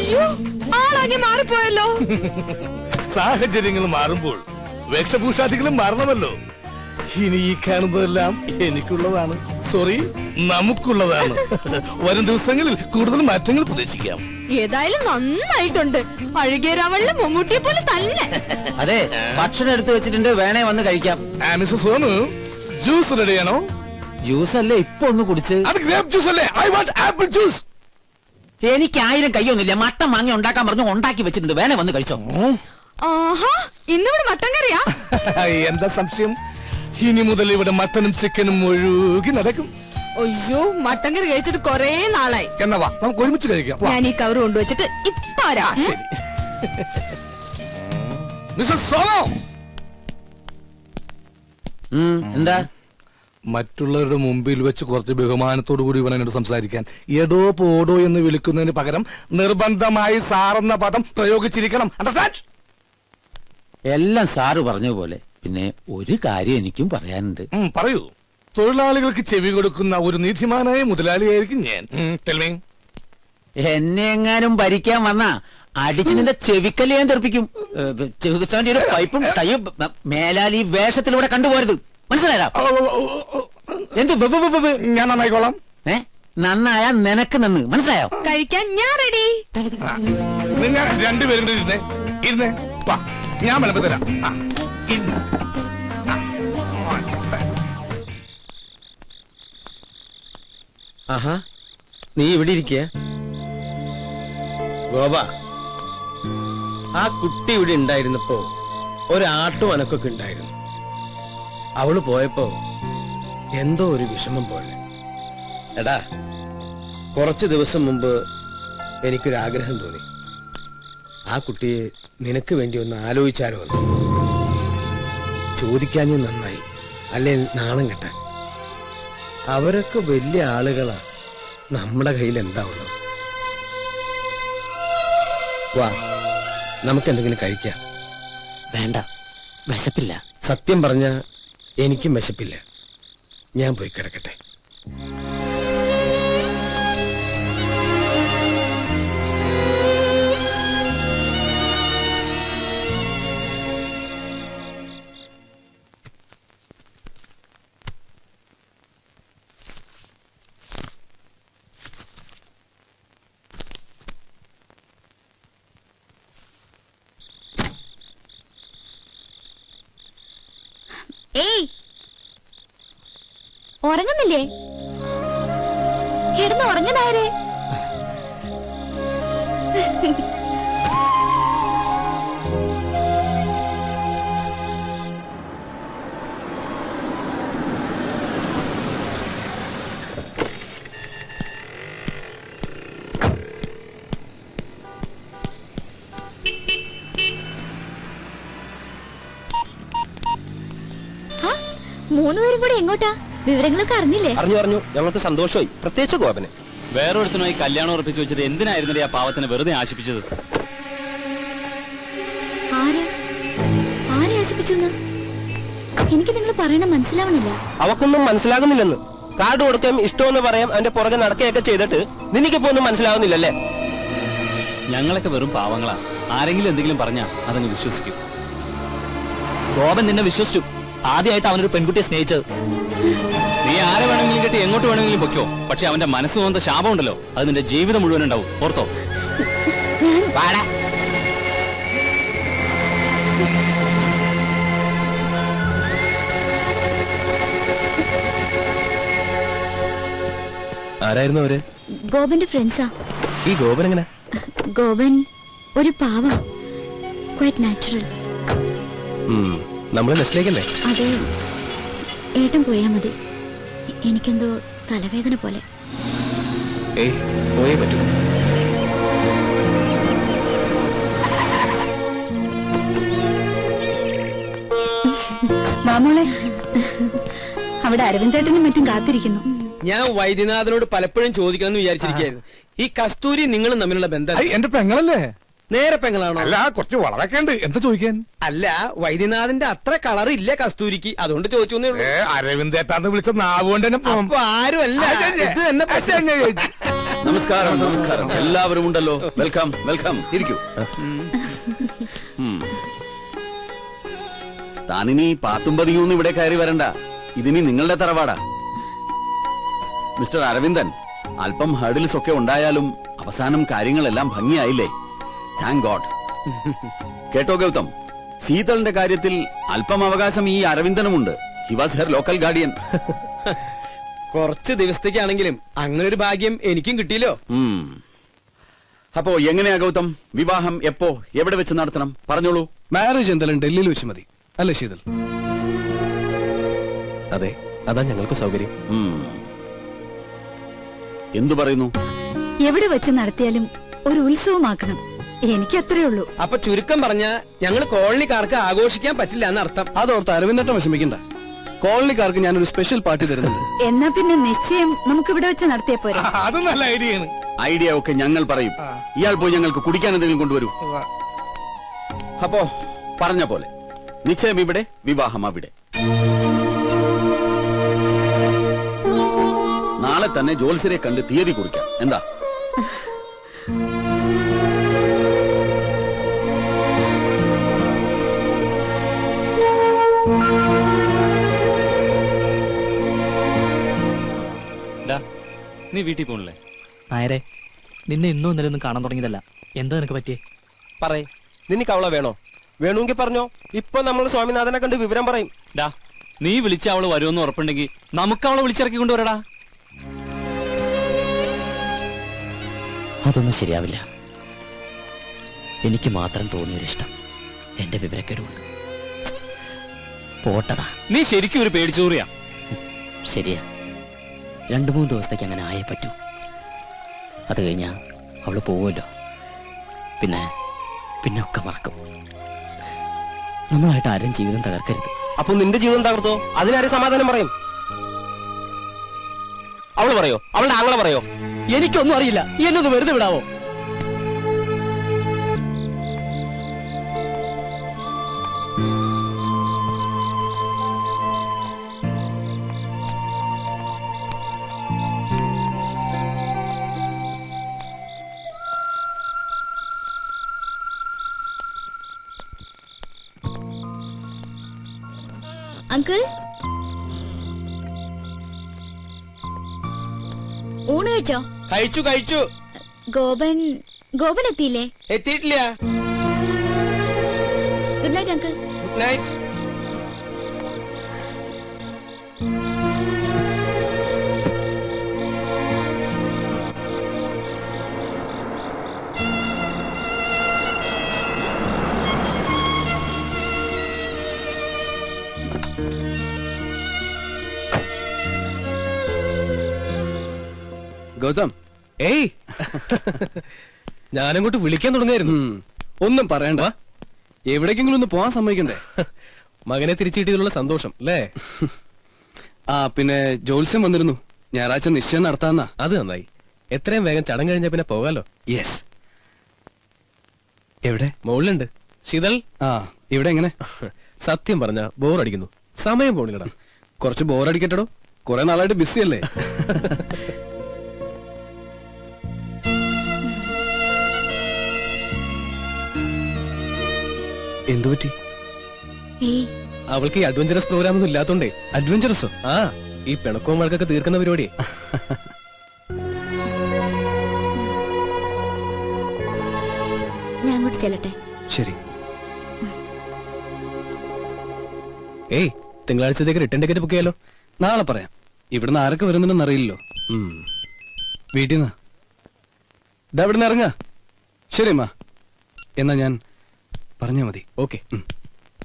അയ്യോ, ആളാകെ മാറിപ്പോയല്ലോ. സാഹചര്യങ്ങൾ മാറുമ്പോൾ വേഷഭൂഷാദികളും മാറണമല്ലോ. ഇനി ഈ കാണുന്നതെല്ലാം എനിക്കുള്ളതാണ്, സോറി നമുക്കുള്ളതാണ്. വരും ദിവസങ്ങളിൽ കൂടുതൽ മാറ്റങ്ങൾ പ്രതീക്ഷിക്കാം. ഏതായാലും നന്നായിട്ടുണ്ട്. അഴുകിയ രാവണിലെ മമ്മൂട്ടിയെ പോലെ തന്നെ. അതെ, ഭക്ഷണം എടുത്തു വെച്ചിട്ടുണ്ട്, വേണേ വന്ന് കഴിക്കാം. മിസ്റ്റർ സോനു, ജ്യൂസ് റെഡിയാണോ? ജ്യൂസ് അല്ലേ ഇപ്പൊ ഒന്ന് കുടിച്ച്? അത് ഗ്രേപ്പ് ജ്യൂസ് അല്ലേ? I want apple juice. എനിക്ക് 1000 കയ്യൊന്നുമില്ല. മട്ടൻ വാങ്ങി ഉണ്ടാക്കാൻ പറഞ്ഞു, ഉണ്ടാക്കി വെച്ചിട്ടുണ്ട്, വേണേ വന്ന് കഴിച്ചോ. ആഹാ, ഇന്നിവിടെ മട്ടൻ കറിയാ? എന്താ സംശയം? ഇനി മുതൽ ഇവിടെ മട്ടനും ചിക്കനും ഒഴുകി നടക്കും. അയ്യോ, മട്ടൻ കറി കഴിച്ചിട്ട് കൊറേ നാളായി. എന്നാ വാ, നമുക്ക് ഒരുമിച്ച് കഴിക്കാം. ഞാൻ ഈ കവർ കൊണ്ടുവച്ചിട്ട് ഇപ്പൊ ശരി. മിസ്റ്റർ സോനു, എന്താ? മറ്റുള്ളവരുടെ മുമ്പിൽ വെച്ച് കുറച്ച് ബഹുമാനത്തോടു കൂടി വേണം എന്നോട് സംസാരിക്കാൻ. എടോ പോടോ എന്ന് വിളിക്കുന്നതിന് പകരം നിർബന്ധമായി സാറെന്ന പദം പ്രയോഗിച്ചിരിക്കണം. അണ്ടർസ്റ്റാൻഡ്? എല്ലാം സാറ് പറഞ്ഞ പോലെ. പിന്നെ ഒരു കാര്യം എനിക്കും പറയാനുണ്ട്. പറയൂ. തൊഴിലാളികൾക്ക് ചെവി കൊടുക്കുന്ന ഒരു നീതിമാനായ മുതലാളിയായിരിക്കും ഞാൻ. എന്നെ എങ്ങാനും ഭരിക്കാൻ വന്നാ അടിച്ച് നിന്റെ ചെവിക്കല്ല് ഞാൻ തെറിപ്പിക്കും. ചെറുത്താന്റെ ഒരു പൈപ്പും ടൈയും മേലാൽ ഈ വേഷത്തിലൂടെ കണ്ടുപോരുത്, മനസ്സിലായോ? എന്ത് ഞാൻ നന്നായിക്കോളാം. നന്നായാ നിനക്ക് നന്ന്, മനസ്സിലായോ? കഴിക്കാൻ ഞാൻ റെഡി. നിങ്ങൾ രണ്ടുപേരും ഇരുന്നേ, ഇരുന്നേ. വാ, ഞാൻ വിളമ്പ് തരാം. ആഹാ, നീ ഇവിടെ ഇരിക്കുക. ഗോപ, ആ കുട്ടി ഇവിടെ ഉണ്ടായിരുന്നപ്പോ ഒരാട്ടും അനക്കൊക്കെ ഉണ്ടായിരുന്നു. അവള് പോയപ്പോ എന്തോ ഒരു വിഷമം പോലെ. എടാ, കുറച്ചു ദിവസം മുമ്പ് എനിക്കൊരാഗ്രഹം തോന്നി. ആ കുട്ടിയെ നിനക്ക് വേണ്ടി ഒന്ന് ആലോചിച്ചാലോ എന്ന്. ചോദിക്കാഞ്ഞു നന്നായി, അല്ലേ നാണം കെട്ടാൻ. അവരൊക്കെ വലിയ ആളുകളാ, നമ്മുടെ കയ്യിൽ എന്താ ഉള്ളത്? വാ, നമുക്കെന്തെങ്കിലും കഴിക്കാം. വേണ്ട, വിശപ്പില്ല. സത്യം പറഞ്ഞ എനിക്കും വിശപ്പില്ല. ഞാൻ പോയി കിടക്കട്ടെ. ഏയ്, ഉറങ്ങുന്നില്ലേ? കിടന്ന് ഉറങ്ങനായരെ. മൂന്നുപേരും കൂടെ എങ്ങോട്ടാ? വിവരങ്ങളൊക്കെ അറിഞ്ഞില്ലേ? അറിഞ്ഞു. ഞങ്ങൾക്ക് സന്തോഷമായി, പ്രത്യേകിച്ച് ഗോപന്. വേറൊരുത്തനുമായി കല്യാണം ഉറപ്പിച്ചു വെച്ചത് എന്തിനായിരുന്നു ആ പാവത്തിനെ വെറുതെ ആശിപ്പിച്ചത്? ആരെ ആശിപ്പിച്ചു? എനിക്ക് നിങ്ങൾ പറയണ മനസ്സിലാവണില്ല. അവക്കൊന്നും മനസ്സിലാകുന്നില്ലെന്ന്. കാർഡ് കൊടുക്കാം, ഇഷ്ടമെന്ന് പറയാം, അവന്റെ പുറകെ നടക്കുകയൊക്കെ ചെയ്തിട്ട് നിനക്കിപ്പോ ഒന്നും മനസ്സിലാവുന്നില്ലല്ലേ? ഞങ്ങളൊക്കെ വെറും പാവങ്ങളാ. ആരെങ്കിലും എന്തെങ്കിലും പറഞ്ഞാ അതങ്ങ് വിശ്വസിക്കും. ഗോപൻ നിന്നെ വിശ്വസിച്ചു. ആദ്യമായിട്ട് അവനൊരു പെൺകുട്ടിയെ സ്നേഹിച്ചത്. നീ ആരെ വേണമെങ്കിലും കെട്ടി എങ്ങോട്ട് വേണമെങ്കിലും പൊയ്ക്കോ, പക്ഷെ അവന്റെ മനസ്സ് തോന്നുന്ന ശാപം ഉണ്ടല്ലോ, അത് നിന്റെ ജീവിതം മുഴുവൻ ഉണ്ടാവും, ഓർത്തോ? ആരായിരുന്നു അവര്? ഗോപന്റെ ഫ്രണ്ട്സാ. ഈ ഗോപൻ എങ്ങനെ? ഗോപൻ ഒരു പാവ, ക്വൈറ്റ് നാച്ചുറൽ. നമ്മള് നെസ്റ്റിലേക്കല്ലേ? അത് ഏട്ടൻ പോയാ മതി. എനിക്കെന്തോ തലവേദന പോലെ. ഏയ്, പോയേ പറ്റൂ. മാമോളെ, അവിടെ അരവിന്ദേട്ടനും മറ്റും കാത്തിരിക്കുന്നു. ഞാൻ വൈദ്യനാഥനോട് പലപ്പോഴും ചോദിക്കണമെന്ന് വിചാരിച്ചിരിക്കുകയായിരുന്നു. ഈ കസ്തൂരി നിങ്ങളും തമ്മിലുള്ള ബന്ധം എന്റെ പെങ്ങളല്ലേ? നേരെ പെങ്ങളാണോ? അല്ല, കുറച്ച് വളരൊക്കെ ഉണ്ട്. എന്താ ചോദിക്കാൻ? അല്ല, വൈദ്യനാഥന്റെ അത്ര കളർ ഇല്ല കസ്തൂരിക്ക്, അതുകൊണ്ട് ചോദിച്ചു. അരവിന്ദേട്ടാന്ന് വിളിച്ച നാവുകൊണ്ട് ആരും അല്ല, ഇത് തന്നെ നമസ്കാരം നമസ്കാരം. എല്ലാവരും ഉണ്ടല്ലോ. Welcome welcome. ഇരിക്കൂ. താനിനി പാത്തുമ്പതിയൊന്നും ഇവിടെ കയറി വരണ്ട. ഇതിനി നിങ്ങളുടെ തറവാടാ. മിസ്റ്റർ അരവിന്ദൻ, അല്പം ഹർഡിൽസ് ഒക്കെ ഉണ്ടായാലും അവസാനം കാര്യങ്ങളെല്ലാം ഭംഗിയായില്ലേ? Thank God. കേട്ടോ ഗൗതം, ശീതളിന്റെ കാര്യത്തിൽ അല്പം അവകാശം ഈ അരവിന്ദനുമുണ്ട്. He was her local guardian. കുറച്ച് ദിവസത്തേക്കാണെങ്കിലും അങ്ങനെ ഒരു ഭാഗ്യം എനിക്കും കിട്ടിയല്ലോ. അപ്പോ എങ്ങനെയാ ഗൗതം, വിവാഹം എപ്പോ എവിടെ വെച്ച് നടത്തണം? പറഞ്ഞോളൂ. മാരേജ് എന്തായാലും ഡൽഹിയിൽ വെച്ച് മതി അല്ലേ ശീതൽ? അതെ, അതാ ഞങ്ങൾക്ക് സൗകര്യം. എന്തു പറയുന്നു? എവിടെ വെച്ച് നടത്തിയാലും ഒരു ഉത്സവമാക്കണം. എനിക്ക് അത്രേ ഉള്ളൂ. അപ്പൊ ചുരുക്കം പറഞ്ഞ ഞങ്ങൾ കോളനിക്കാർക്ക് ആഘോഷിക്കാൻ പറ്റില്ല എന്നർത്ഥം. അതോർത്ത് അരവിന്ദട്ടം വിഷമിക്കണ്ട. കോളനിക്കാർക്ക് ഞാനൊരു സ്പെഷ്യൽ പാർട്ടി തരുന്നുണ്ട്. എന്നാ പിന്നെ നിശ്ചയം നമുക്ക് ഇവിടെ വെച്ച് നടത്തിയ പോരെ? അത് നല്ല ഐഡിയയാണ്. ഐഡിയ ഒക്കെ ഞങ്ങൾ പറയും. ഇയാൾ പോയി ഞങ്ങൾക്ക് കുടിക്കാൻ എന്തെങ്കിലും കൊണ്ടുവരൂ. അപ്പോ പറഞ്ഞ പോലെ നിശ്ചയം ഇവിടെ, വിവാഹം അവിടെ. നാളെ തന്നെ ജോത്സ്യരെ കണ്ട് തീയതി കുറിക്കാം. എന്താ? നീ വീട്ടിൽ പോണില്ലേ? നായരെ, നിന്നെ ഇന്നും ഇന്നലെ ഒന്നും കാണാൻ തുടങ്ങിയതല്ല. എന്താ നിനക്ക് പറ്റിയേ? പറയേ, നിനക്ക് അവളെ വേണോ? വേണമെങ്കിൽ പറഞ്ഞോ. ഇപ്പൊ നമ്മൾ സ്വാമിനാഥനെ കണ്ട് വിവരം പറയും. നീ വിളിച്ച അവള് വരുമെന്ന് ഉറപ്പുണ്ടെങ്കിൽ നമുക്ക് അവളെ വിളിച്ചിറക്കി കൊണ്ടുവരടാ. അതൊന്നും ശരിയാവില്ല. എനിക്ക് മാത്രം തോന്നിയൊരിഷ്ടം എന്റെ വിവരക്കേടുകൊണ്ട്. പോട്ടടാ. നീ ശരിക്കും ഒരു പേടിച്ചോറിയാ. ശരിയാ, 2-3 ദിവസത്തേക്ക് അങ്ങനെ ആയേ പറ്റൂ. അത് കഴിഞ്ഞാ അവള് പോവുമല്ലോ. പിന്നെ ഒക്കെ മറക്കും. നമ്മളായിട്ട് ആരും ജീവിതം തകർക്കരുത്. അപ്പൊ നിന്റെ ജീവിതം തകർത്തോ? അതിനാരും സമാധാനം പറയും? അവള് പറയോ? അവളുടെ ആങ്ങളെ പറയോ? എനിക്കൊന്നും അറിയില്ല. എന്നൊന്ന് വെറുതെ വിടാവോ? അങ്കിൾ, ഊണ് കഴിച്ചോ? കഴിച്ചു. ഗോപൻ എത്തിയില്ലേ? എത്തിയിട്ടില്ല. Good night uncle. Good night. Gautam, ഏയ് ഞാനങ്ങോട്ട് വിളിക്കാൻ തുടങ്ങിയായിരുന്നു. ഒന്നും പറയണ്ട. എവിടേക്കെങ്കിലും ഒന്ന് പോവാൻ സമ്മതിക്കണ്ടേ? മകനെ തിരിച്ചു കിട്ടിയതിലുള്ള സന്തോഷം അല്ലേ? പിന്നെ ജോത്സ്യം വന്നിരുന്നു. ഞായറാഴ്ച നിശ്ചയം നടത്താന്നാ. അത് നന്നായി. എത്രയും വേഗം ചടങ്ങ് കഴിഞ്ഞ പിന്നെ പോകാലോ. യെസ്. എവിടെ? മുകളിലുണ്ട്. ശീതൾ, ഇവിടെ എങ്ങനെ? സത്യം പറഞ്ഞ ബോറടിക്കുന്നു. സമയം പോണില്ലടാ. കുറച്ച് ബോറടിക്കട്ടോ. കുറെ നാളായിട്ട് ബിസി അല്ലേ? എന്തു പറ്റി? അവൾക്ക് ഈ അഡ്വഞ്ചറസ് പ്രോഗ്രാം ഒന്നും ഇല്ലാത്തോണ്ടേ. അഡ്വഞ്ചറസോ? ഈ പിണക്കവും വഴക്കൊക്കെ തീർക്കുന്ന പരിപാടി. ഞാൻ അങ്ങോട്ട് ചെല്ലട്ടെ? ശരി. ഏയ്, തിങ്കളാഴ്ചത്തേക്ക് റിട്ടേൺ ടിക്കറ്റ് ബുക്ക് ചെയ്യാലോ. നാളെ പറയാം. ഇവിടുന്ന് ആരൊക്കെ വരുന്നുണ്ടെന്ന് അറിയില്ലല്ലോ. വീട്ടിൽ നിന്ന് ഇവിടുന്ന് ഇറങ്ങാ. ശരി അമ്മ, എന്നാ ഞാൻ പറഞ്ഞാ മതി. ഓക്കെ.